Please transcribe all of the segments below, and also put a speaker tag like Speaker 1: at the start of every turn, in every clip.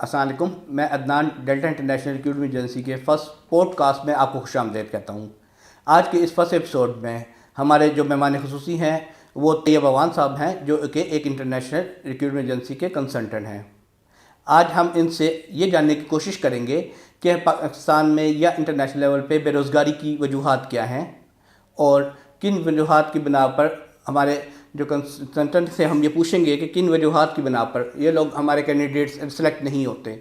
Speaker 1: السلام علیکم، میں Adnan delta international recruitment agency کے فرسٹ پوڈ کاسٹ میں آپ کو خوش آمدید کہتا ہوں۔ آج کے اس فرسٹ ایپیسوڈ میں ہمارے جو مہمان خصوصی ہیں وہ طیب عوان صاحب ہیں، جو کہ ایک انٹرنیشنل ریکروٹمنٹ ایجنسی کے کنسلٹنٹ ہیں۔ آج ہم ان سے یہ جاننے کی کوشش کریں گے کہ پاکستان میں یا انٹرنیشنل لیول پہ بے روزگاری کی وجوہات کیا ہیں، اور کن وجوہات کی بنا پر ہمارے جو کنسلٹنٹ سے ہم یہ پوچھیں گے کہ کن وجوہات کی بنا پر یہ لوگ ہمارے کینڈیڈیٹس سلیکٹ نہیں ہوتے۔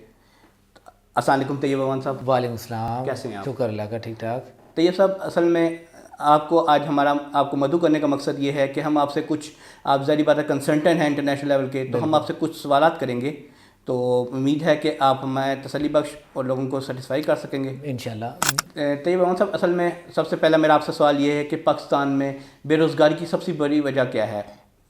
Speaker 1: السلام علیکم طیب عوان صاحب۔
Speaker 2: وعلیکم السلام،
Speaker 1: کیسے ہیں آپ؟
Speaker 2: شکر اللہ کا، ٹھیک ٹھاک۔
Speaker 1: طیب صاحب، اصل میں آپ کو مدعو کرنے کا مقصد یہ ہے کہ ہم آپ سے کچھ، آپ ظاہری بات ہے کنسلٹنٹ ہیں انٹرنیشنل لیول کے، تو ہم آپ سے کچھ سوالات کریں گے، تو امید ہے کہ آپ ہمیں تسلی بخش اور لوگوں کو سیٹسفائی کر سکیں گے
Speaker 2: انشاءاللہ۔
Speaker 1: طیب عوان صاحب، اصل میں سب سے پہلا میرا آپ سے سوال یہ ہے کہ پاکستان میں بے روزگاری کی سب سے بڑی وجہ کیا ہے؟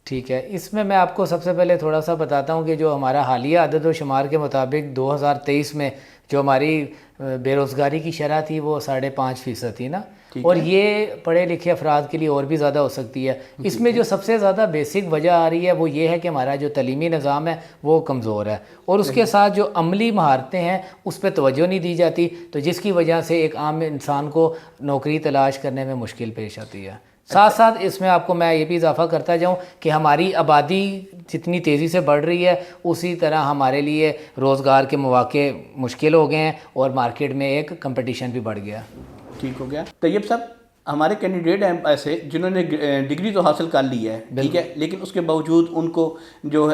Speaker 2: ٹھیک ہے، اس میں آپ کو سب سے پہلے تھوڑا سا بتاتا ہوں کہ جو ہمارا حالیہ عدد و شمار کے مطابق 2023 میں جو ہماری بے روزگاری کی شرح تھی وہ 5.5% تھی نا، اور یہ پڑھے لکھے افراد کے لیے اور بھی زیادہ ہو سکتی ہے۔ اس میں جو سب سے زیادہ بیسک وجہ آ رہی ہے وہ یہ ہے کہ ہمارا جو تعلیمی نظام ہے وہ کمزور ہے، اور اس کے ساتھ جو عملی مہارتیں ہیں اس پہ توجہ نہیں دی جاتی، تو جس کی وجہ سے ایک عام انسان کو نوکری تلاش کرنے میں مشکل پیش آتی ہے۔ ساتھ ساتھ اس میں آپ کو میں یہ بھی اضافہ کرتا جاؤں کہ ہماری آبادی جتنی تیزی سے بڑھ رہی ہے اسی طرح ہمارے لیے روزگار کے مواقع مشکل ہو گئے ہیں، اور مارکیٹ میں ایک کمپٹیشن بھی بڑھ گیا۔
Speaker 1: ٹھیک ہو گیا۔ طیب صاحب، ہمارے کینڈیڈیٹ ہیں ایسے جنہوں نے ڈگری تو حاصل کر لی ہے، ٹھیک ہے، لیکن اس کے باوجود ان کو جو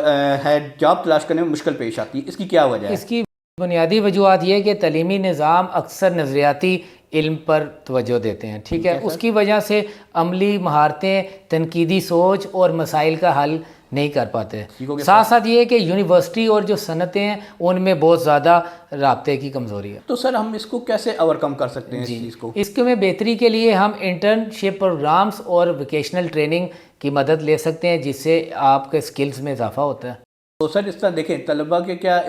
Speaker 1: ہے جاب تلاش کرنے میں مشکل پیش آتی ہے، اس کی کیا وجہ ہے؟
Speaker 2: اس کی بنیادی وجوہات یہ کہ تعلیمی نظام اکثر نظریاتی علم پر توجہ دیتے ہیں، ٹھیک ہے، اس کی وجہ سے عملی مہارتیں، تنقیدی سوچ اور مسائل کا حل نہیں کر پاتے۔ ساتھ ساتھ یہ کہ یونیورسٹی اور جو صنعتیں ہیں ان میں بہت زیادہ رابطے کی کمزوری ہے۔
Speaker 1: تو سر، ہم اس کو کیسے اوور کم کر سکتے ہیں اس چیز کو؟
Speaker 2: اس میں بہتری کے لیے ہم انٹرنشپ پروگرامز اور ووکیشنل ٹریننگ کی مدد لے سکتے ہیں، جس سے آپ کے سکلز میں اضافہ ہوتا ہے۔
Speaker 1: تو سر، اس طرح دیکھیں طلباء کے کیا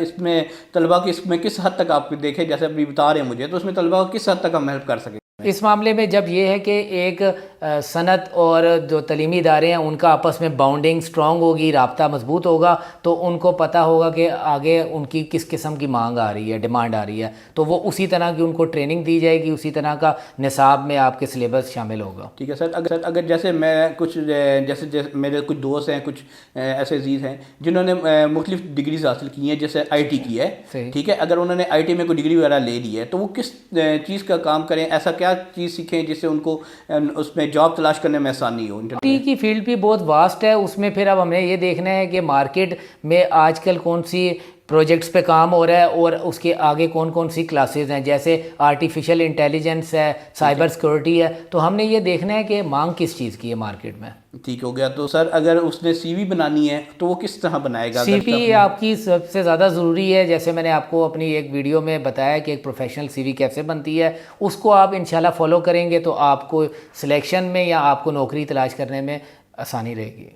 Speaker 1: طلباء کی اس میں کس حد تک آپ دیکھیں، جیسے ابھی بتا رہے ہیں مجھے، تو اس میں طلباء کو کس حد تک ہم ہیلپ کر سکیں؟
Speaker 2: اس معاملے میں جب یہ ہے کہ ایک صنعت اور جو تعلیمی ادارے ہیں ان کا آپس میں باؤنڈنگ سٹرونگ ہوگی، رابطہ مضبوط ہوگا، تو ان کو پتہ ہوگا کہ آگے ان کی کس قسم کی مانگ آ رہی ہے، ڈیمانڈ آ رہی ہے، تو وہ اسی طرح کی ان کو ٹریننگ دی جائے گی، اسی طرح کا نصاب میں آپ کے سلیبس شامل ہوگا۔
Speaker 1: ٹھیک ہے سر، اگر جیسے میں کچھ جیسے میرے کچھ دوست ہیں، کچھ ایسے عزیز ہیں جنہوں نے مختلف ڈگریز حاصل کی ہیں، جیسے آئی ٹی کی ہے، ٹھیک ہے، اگر انہوں نے آئی ٹی میں کوئی ڈگری وغیرہ لے لی ہے تو وہ کس چیز کا کام کریں، ایسا کیا چیز سیکھیں جس سے ان کو اس میں جاب تلاش کرنے میں آسانی ہو؟
Speaker 2: ٹی کی فیلڈ بھی بہت واسٹ ہے، اس میں پھر اب ہمیں یہ دیکھنا ہے کہ مارکیٹ میں آج کل کون سی پروجیکٹس پہ کام ہو رہا ہے، اور اس کے آگے کون کون سی کلاسز ہیں، جیسے آرٹیفیشل انٹیلیجنس ہے، سائبر سیکورٹی ہے، تو ہم نے یہ دیکھنا ہے کہ مانگ کس چیز کی ہے مارکیٹ میں۔
Speaker 1: ٹھیک ہو گیا۔ تو سر، اگر اس نے سی وی بنانی ہے تو وہ کس طرح بنائے گا؟
Speaker 2: سی وی آپ کی سب سے زیادہ ضروری ہے، جیسے میں نے آپ کو اپنی ایک ویڈیو میں بتایا کہ ایک پروفیشنل سی وی کیسے بنتی ہے، اس کو آپ انشاءاللہ فالو کریں گے تو آپ کو سلیکشن میں یا آپ کو نوکری تلاش کرنے میں آسانی رہے گی۔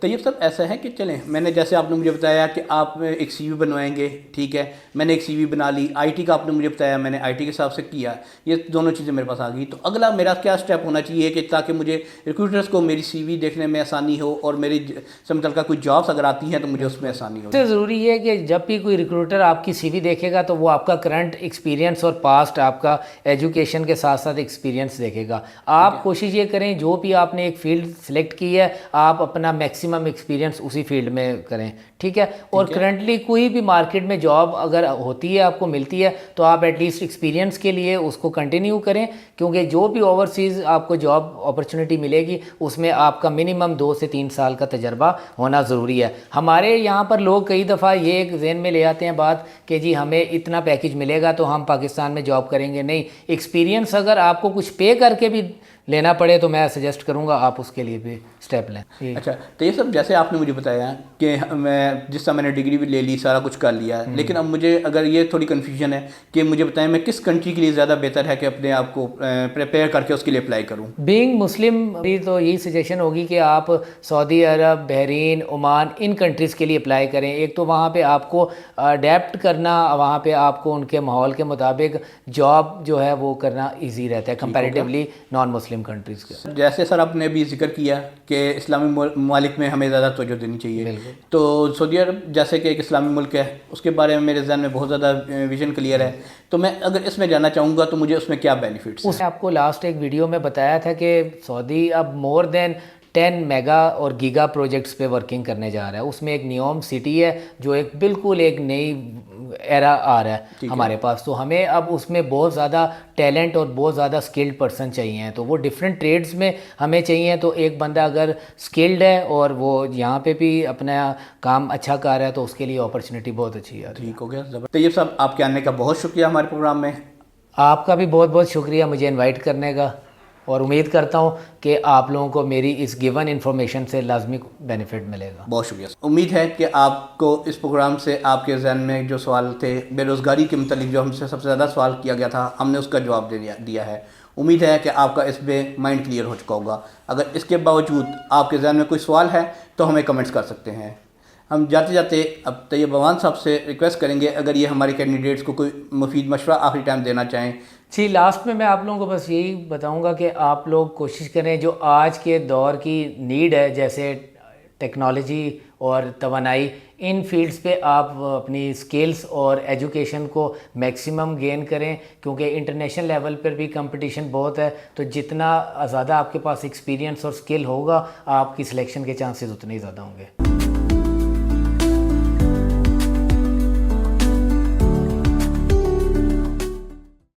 Speaker 1: طیب صاحب، ایسا ہے کہ چلیں، میں نے جیسے آپ نے مجھے بتایا کہ آپ ایک سی وی بنوائیں گے، ٹھیک ہے، میں نے ایک سی وی بنا لی، آئی ٹی کا آپ نے مجھے بتایا، میں نے آئی ٹی کے حساب سے کیا، یہ دونوں چیزیں میرے پاس آ گئی، تو اگلا میرا کیا سٹیپ ہونا چاہیے کہ تاکہ مجھے ریکروٹرز کو میری سی وی دیکھنے میں آسانی ہو، اور میری سے متعلقہ کوئی جابس اگر آتی ہیں تو مجھے اس میں آسانی ہو؟
Speaker 2: سب سے ضروری ہے کہ جب بھی کوئی ریکروٹر آپ کی سی وی دیکھے گا تو وہ آپ کا کرنٹ ایکسپیرینس اور پاسٹ آپ کا ایجوکیشن کے ساتھ ساتھ ایکسپیرینس دیکھے گا۔ آپ کوشش یہ کریں جو بھی آپ نے ایک فیلڈ سلیکٹ کی ہے آپ اپنا میکسیمم ایکسپیرینس اسی فیلڈ میں کریں، ٹھیک ہے، اور کرنٹلی کوئی بھی مارکیٹ میں جاب اگر ہوتی ہے، آپ کو ملتی ہے، تو آپ ایٹ لیسٹ ایکسپیرینس کے لیے اس کو کنٹینیو کریں، کیونکہ جو بھی اوورسیز آپ کو جاب اپرچونٹی ملے گی اس میں آپ کا منیمم 2 سے 3 سال کا تجربہ ہونا ضروری ہے۔ ہمارے یہاں پر لوگ کئی دفعہ یہ ایک ذہن میں لے آتے ہیں بات کہ جی ہمیں اتنا پیکج ملے گا تو ہم پاکستان میں جاب کریں گے، نہیں، ایکسپیرینس اگر آپ کو کچھ پے کر کے بھی لینا پڑے تو میں سجیسٹ کروں گا آپ اس کے لیے بھی سٹیپ لیں۔
Speaker 1: اچھا، تو یہ سب جیسے آپ نے مجھے بتایا کہ جس طرح میں نے ڈگری بھی لے لی، سارا کچھ کر لیا ہے، لیکن اب مجھے اگر یہ تھوڑی کنفیوژن ہے کہ مجھے بتائیں میں کس کنٹری کے لیے زیادہ بہتر ہے کہ اپنے آپ کو پریپیئر کر کے اس کے لیے اپلائی کروں؟
Speaker 2: بینگ مسلم بھی تو یہی سجیشن ہوگی کہ آپ سعودی عرب، بحرین، عمان، ان کنٹریز کے لیے اپلائی کریں۔ ایک تو وہاں پہ آپ کو اڈیپٹ کرنا، وہاں پہ آپ کو ان کے ماحول کے مطابق جاب جو ہے وہ کرنا ایزی رہتا ہے کمپیریٹیولی نان مسلم مسلم کنٹریز کے.
Speaker 1: جیسے سر آپ نے بھی ذکر کیا کہ اسلامی ممالک میں ہمیں زیادہ توجہ دینی چاہیے, تو سعودی عرب جیسے کہ ایک اسلامی ملک ہے, اس کے بارے میں میرے ذہن میں بہت زیادہ ویژن کلیئر ہے, تو میں اگر اس میں جانا چاہوں گا تو مجھے اس میں کیا بینیفٹس ہیں؟
Speaker 2: اس نے آپ کو لاسٹ ایک ویڈیو میں بتایا تھا کہ سعودی اب مور دین 10 میگا اور گیگا پروجیکٹس پہ ورکنگ کرنے جا رہا ہے. اس میں ایک نیوم سٹی ہے جو ایک بالکل ایک نئی ایرا آ رہا ہے ہمارے پاس, تو ہمیں اب اس میں بہت زیادہ ٹیلنٹ اور بہت زیادہ اسکلڈ پرسن چاہیے ہیں, تو وہ ڈفرینٹ ٹریڈز میں ہمیں چاہیے. تو ایک بندہ اگر اسکلڈ ہے اور وہ یہاں پہ بھی اپنا کام اچھا کر رہا ہے تو اس کے لیے اپرچونیٹی بہت اچھی ہے.
Speaker 1: ٹھیک ہو گیا. طیب صاحب, آپ کے آنے کا بہت شکریہ ہمارے پروگرام میں.
Speaker 2: آپ کا بھی بہت بہت شکریہ مجھے انوائٹ کرنے کا, اور امید کرتا ہوں کہ آپ لوگوں کو میری اس گیون انفارمیشن سے لازمی بینیفٹ ملے گا.
Speaker 1: بہت شکریہ. امید ہے کہ آپ کو اس پروگرام سے آپ کے ذہن میں جو سوال تھے بے روزگاری کے متعلق, جو ہم سے سب سے زیادہ سوال کیا گیا تھا, ہم نے اس کا جواب دیا ہے. امید ہے کہ آپ کا اس پہ مائنڈ کلیئر ہو چکا ہوگا. اگر اس کے باوجود آپ کے ذہن میں کوئی سوال ہے تو ہمیں کمنٹس کر سکتے ہیں. ہم جاتے جاتے اب طیب عوان صاحب سے ریکویسٹ کریں گے اگر یہ ہمارے کینڈیڈیٹس کو کوئی مفید مشورہ آخری ٹائم دینا چاہیں.
Speaker 2: جی, لاسٹ میں آپ لوگوں کو بس یہی بتاؤں گا کہ آپ لوگ کوشش کریں جو آج کے دور کی نیڈ ہے, جیسے ٹیکنالوجی اور توانائی, ان فیلڈز پہ آپ اپنی اسکلس اور ایجوکیشن کو میکسیمم گین کریں, کیونکہ انٹرنیشنل لیول پر بھی کمپٹیشن بہت ہے. تو جتنا زیادہ آپ کے پاس ایکسپیرینس اور اسکل ہوگا, آپ کی سلیکشن کے چانسز اتنے ہی زیادہ ہوں گے.